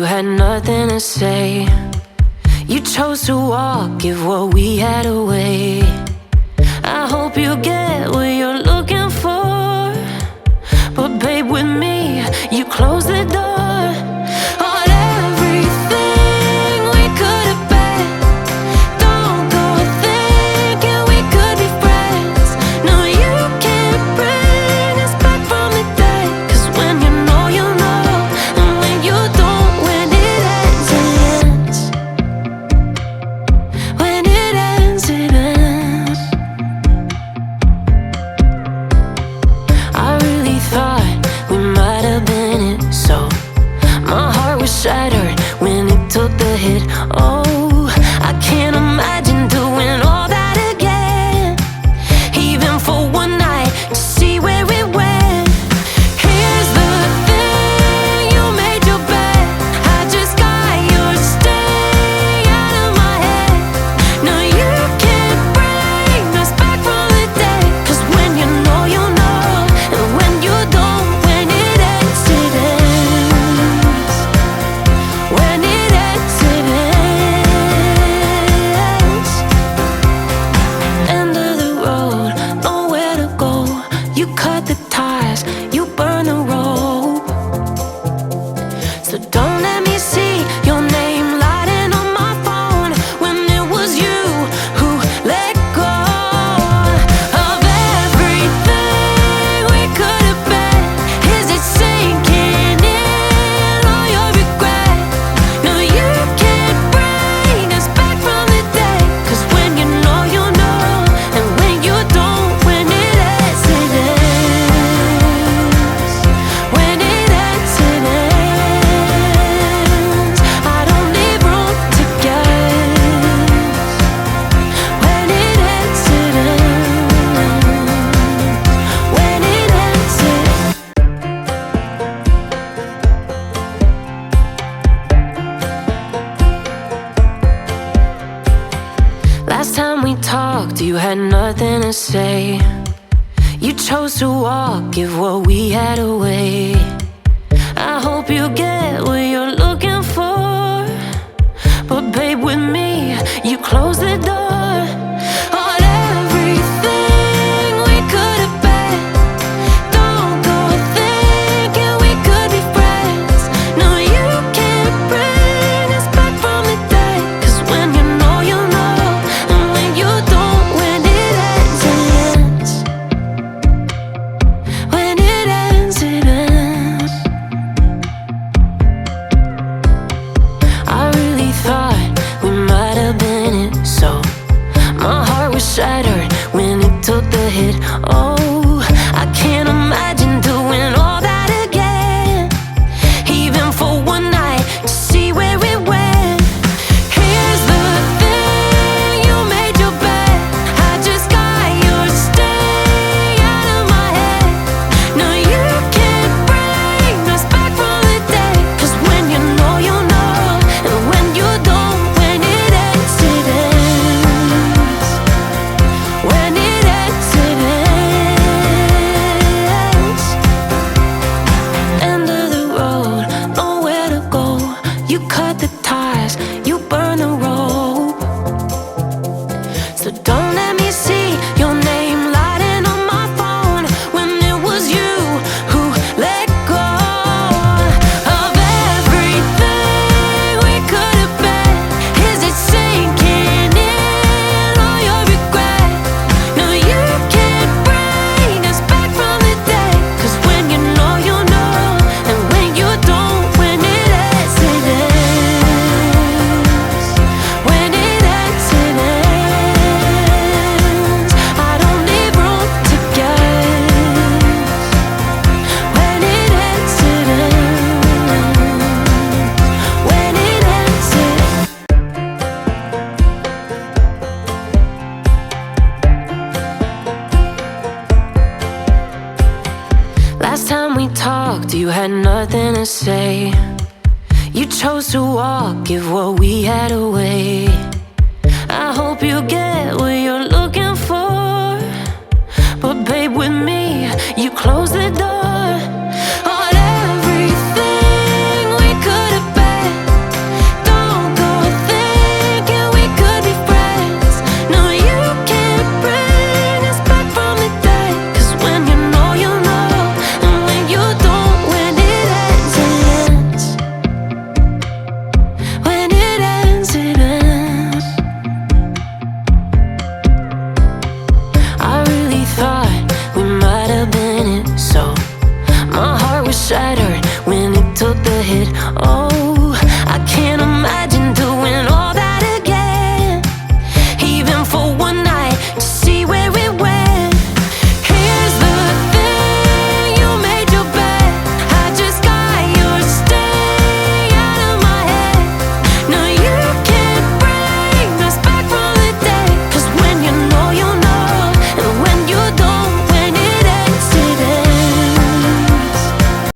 you had nothing to say. You chose to walk, give what we had away. I hope you get what you're looking for, but babe, with me, you close the door on everything we could have been. Don't go thinking we could be friends. No, you can't bring us back from the dead. 'Cause when you know, you know, and when you don't, when it ends, it ends. When it ends, it ends. I really thought we might have been it, so my heart was shattered when it took the hit. Oh, I can't imagine doing all that again, even for one night, to see where it went. Here's the thing, you made your bed, I just got your stay out of my head. No, you can't bring us back from the dead. 'Cause when you know, you know, and when you don't, when it ends, it ends. When it ends, it ends. End of the road, nowhere to go. You cut the ties, you burn the rope. So don't let me see your name lighting on my phone when it was you who let go of everything we could have been. Is it sinking in, all your regret? No, you can't bring us back from the dead. 'Cause when you know, you know, and when you don't, when it ends, it ends. When it ends, it ends. I don't leave room to guess. When it ends, it ends. When it ends, it Last time we talked, you had nothing to say. You chose to walk, give what we had away. I hope you get what you're looking for, but babe, with me, you close the door on everything we could have been. Don't go thinking we could be friends. No, you can't bring us back from the dead. 'Cause when you know, you know, and when you don't, when it ends, it ends. When it ends, it ends. I really thought we might have been it, so my heart was shattered when it took the hit. Oh, I can't imagine doing all that again, even for one night, to see where it went. Here's the thing, you made your bed, I just got your stay out of my head. No, you can't bring us back from the dead. 'Cause when you know, you know, and when you don't, when it ends, it ends. When it ends, it ends. End of the road, nowhere to go. You cut the ties, you burn the rope. So don't let me see your name lighting on my phone when it was you who let go of everything we could have been. Is it sinking in, all your regret? No, you can't bring us back from the dead. 'Cause when you know, you know, and when you don't, when it ends, it ends. When it ends, it ends. I don't leave room to guess. When it ends, it ends. When it ends, it Last time we talked, you had nothing to say. You chose to walk, give what we had away. I hope you get